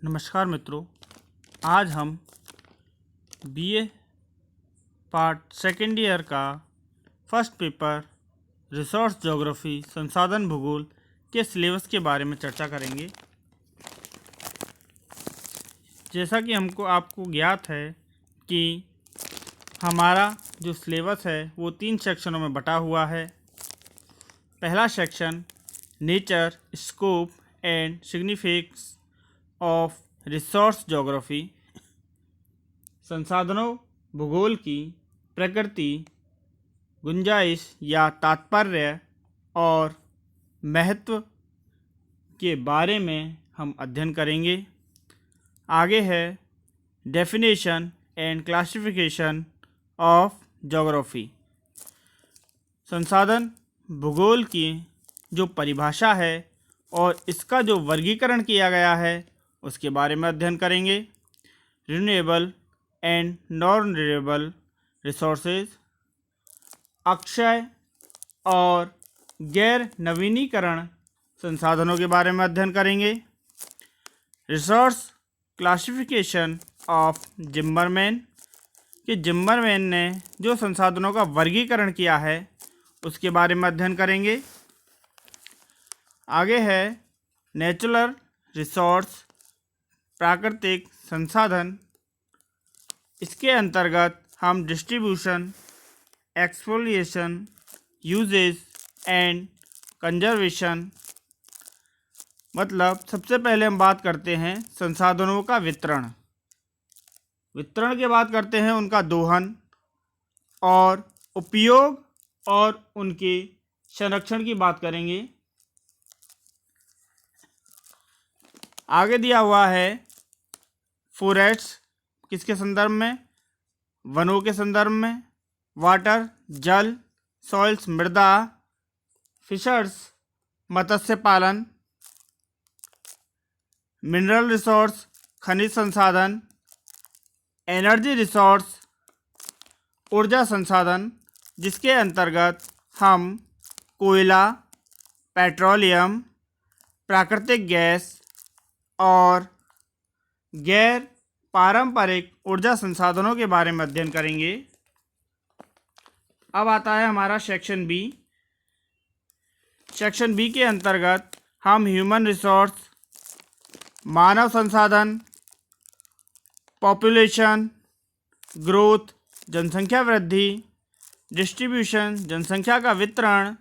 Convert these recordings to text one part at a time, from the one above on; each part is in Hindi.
नमस्कार मित्रों, आज हम बीए पार्ट सेकेंड ईयर का फर्स्ट पेपर रिसोर्स ज्योग्राफी संसाधन भूगोल के सिलेबस के बारे में चर्चा करेंगे। जैसा कि आपको ज्ञात है कि हमारा जो सिलेबस है वो 3 सेक्शनों में बटा हुआ है। पहला section nature, scope and significance of resource geography, संसाधनों भूगोल की प्रकृति, गुंजाइश या तात्पर्य और महत्व के बारे में हम अध्ययन करेंगे। आगे है definition and classification of geography, संसाधन भूगोल की जो परिभाषा है और इसका जो वर्गीकरण किया गया है उसके बारे में अध्ययन करेंगे। Renewable and non renewable resources, Akshay और गैर नवीनीकरण संसाधनों के बारे में अध्ययन करेंगे। रिसोर्स क्लासिफिकेशन ऑफ जिम्बरमैन, कि जिम्बरमैन ने जो संसाधनों का वर्गीकरण किया है उसके बारे में अध्ययन करेंगे। आगे है नेचुरल रिसोर्स, प्राकृतिक संसाधन। इसके अंतर्गत हम distribution, exploitation, usage and conservation, मतलब सबसे पहले हम बात करते हैं संसाधनों का वितरण के बाद करते हैं उनका दोहन और उपयोग और उनके संरक्षण की बात करेंगे। आगे दिया हुआ है फॉरेस्ट, किसके संदर्भ में? वनों के संदर्भ में। वाटर, जल, सॉइल्स, मृदा, फिशर्स, मत्स्य पालन। मिनरल रिसोर्स, खनिज संसाधन। एनर्जी रिसोर्स, ऊर्जा संसाधन, जिसके अंतर्गत हम कोयला, पेट्रोलियम, प्राकृतिक गैस और गैर पारंपरिक ऊर्जा संसाधनों के बारे में अध्ययन करेंगे। अब आता है हमारा सेक्शन बी। सेक्शन बी के अंतर्गत हम ह्यूमन रिसोर्स, मानव संसाधन, पॉपुलेशन ग्रोथ, जनसंख्या वृद्धि, डिस्ट्रीब्यूशन, जनसंख्या का वितरण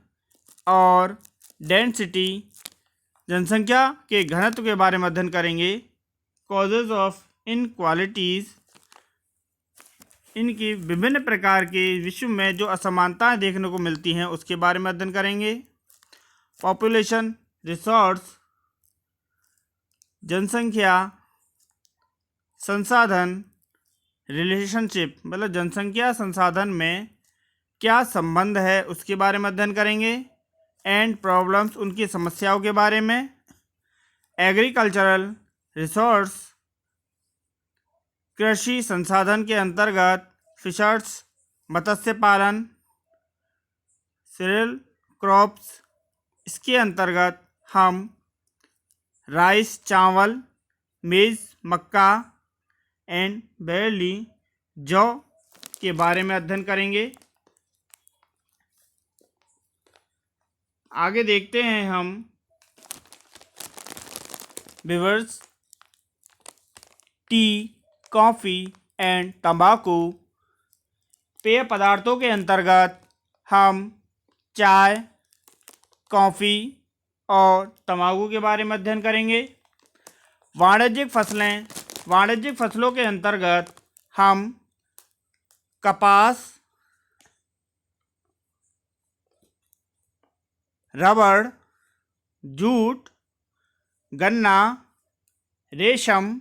और डेंसिटी, जनसंख्या के घनत्व के बारे में अध्ययन करेंगे। कॉजेज ऑफ इनक्वालिटीज़, इनकी विभिन्न प्रकार के विश्व में जो असमानताएं देखने को मिलती हैं उसके बारे में अध्ययन करेंगे। पॉपुलेशन रिसोर्स, जनसंख्या संसाधन रिलेशनशिप, मतलब जनसंख्या संसाधन में क्या संबंध है उसके बारे में अध्ययन करेंगे। एंड प्रॉब्लम्स, उनकी समस्याओं के बारे में। एग्रीकल्चरल रिसोर्स, कृषि संसाधन के अंतर्गत फिशर्स, मत्स्य पालन, सीरियल क्रॉप्स, इसके अंतर्गत हम राइस, चावल, मेज़, मक्का एंड बैरली, जौ के बारे में अध्ययन करेंगे। आगे देखते हैं हम व्यूअर्स, टी, कॉफ़ी एंड तंबाकू, पेय पदार्थों के अंतर्गत हम चाय, कॉफ़ी और तंबाकू के बारे में अध्ययन करेंगे। वाणिज्यिक फसलें, वाणिज्यिक फसलों के अंतर्गत हम कपास, रबड़, जूट, गन्ना, रेशम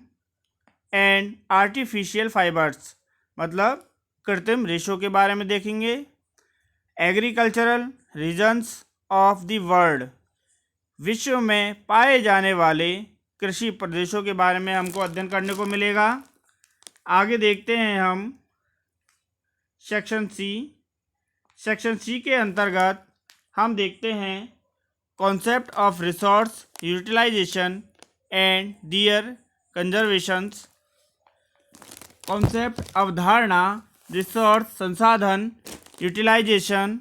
एंड आर्टिफिशियल फाइबर्स, मतलब कृत्रिम रेशों के बारे में देखेंगे। Agricultural regions of the world, विश्व में पाए जाने वाले कृषि प्रदेशों के बारे में हमको अध्ययन करने को मिलेगा। आगे देखते हैं हम सेक्शन सी। सेक्शन सी के अंतर्गत हम देखते हैं concept of resource utilisation and their conservations. Concept अवधारणा, रिसोर्स संसाधन, यूटिलाइजेशन,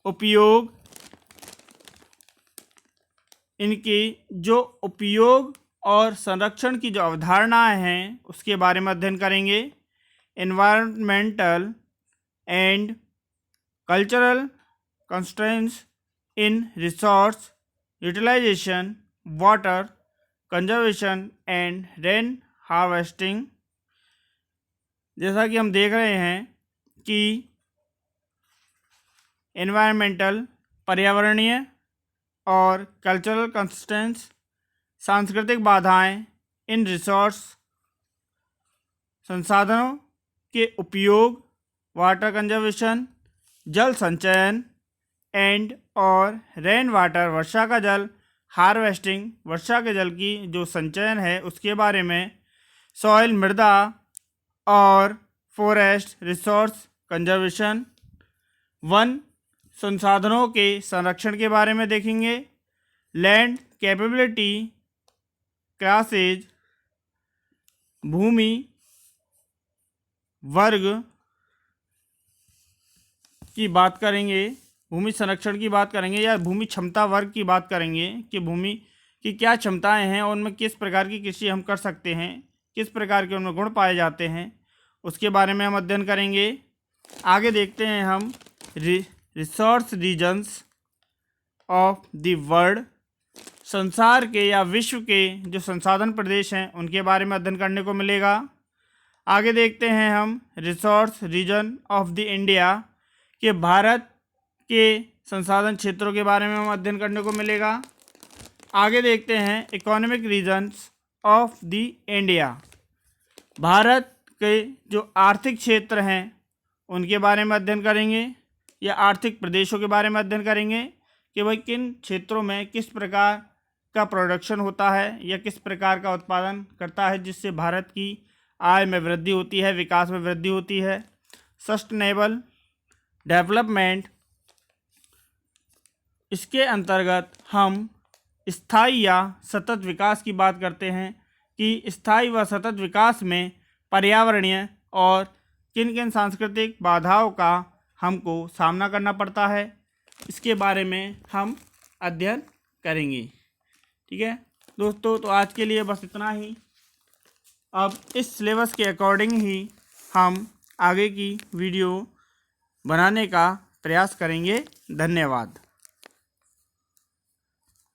उपयोग। इनकी जो उपयोग और संरक्षण की जो अवधारणाएं हैं उसके बारे में अध्ययन करेंगे। Environmental and cultural constraints in resource utilisation, water conservation and rain harvesting. जैसा कि हम देख रहे हैं कि एनवायरमेंटल पर्यावरणीय और कल्चरल कंस्ट्रेंट्स सांस्कृतिक बाधाएं इन रिसोर्स संसाधनों के उपयोग, वाटर कंजर्वेशन जल संचयन एंड और रेन वाटर वर्षा का जल हार्वेस्टिंग वर्षा के जल की जो संचयन है उसके बारे में, सॉइल मृदा और फॉरेस्ट रिसोर्स कंजर्वेशन, वन संसाधनों के संरक्षण के बारे में देखेंगे। लैंड कैपेबिलिटी क्लासेज, भूमि वर्ग की बात करेंगे, भूमि संरक्षण की बात करेंगे या भूमि क्षमता वर्ग की बात करेंगे कि भूमि की क्या क्षमताएं हैं और उनमें किस प्रकार की कृषि हम कर सकते हैं, किस प्रकार के उनमें गुण पाए जाते हैं, उसके बारे में हम अध्ययन करेंगे। आगे देखते हैं हम resource regions of the world, संसार के या विश्व के जो संसाधन प्रदेश हैं उनके बारे में अध्ययन करने को मिलेगा। आगे देखते हैं हम resource region of the India के भारत के संसाधन क्षेत्रों के बारे में हम अध्ययन करने को मिलेगा। आगे देखते हैं economic regions of the India, भारत के जो आर्थिक क्षेत्र हैं उनके बारे में अध्ययन करेंगे या आर्थिक प्रदेशों के बारे में अध्ययन करेंगे कि भाई किन क्षेत्रों में किस प्रकार का प्रोडक्शन होता है या किस प्रकार का उत्पादन करता है जिससे भारत की आय में वृद्धि होती है, विकास में वृद्धि होती है। सस्टेनेबल डेवलपमेंट, इसके अंतर्गत हम स्थायी या सतत विकास की बात करते हैं कि स्थायी व सतत विकास में पर्यावरणीय और किन किन सांस्कृतिक बाधाओं का हमको सामना करना पड़ता है, इसके बारे में हम अध्ययन करेंगे। ठीक है दोस्तों, तो आज के लिए बस इतना ही। अब इस सिलेबस के अकॉर्डिंग ही हम आगे की वीडियो बनाने का प्रयास करेंगे। धन्यवाद।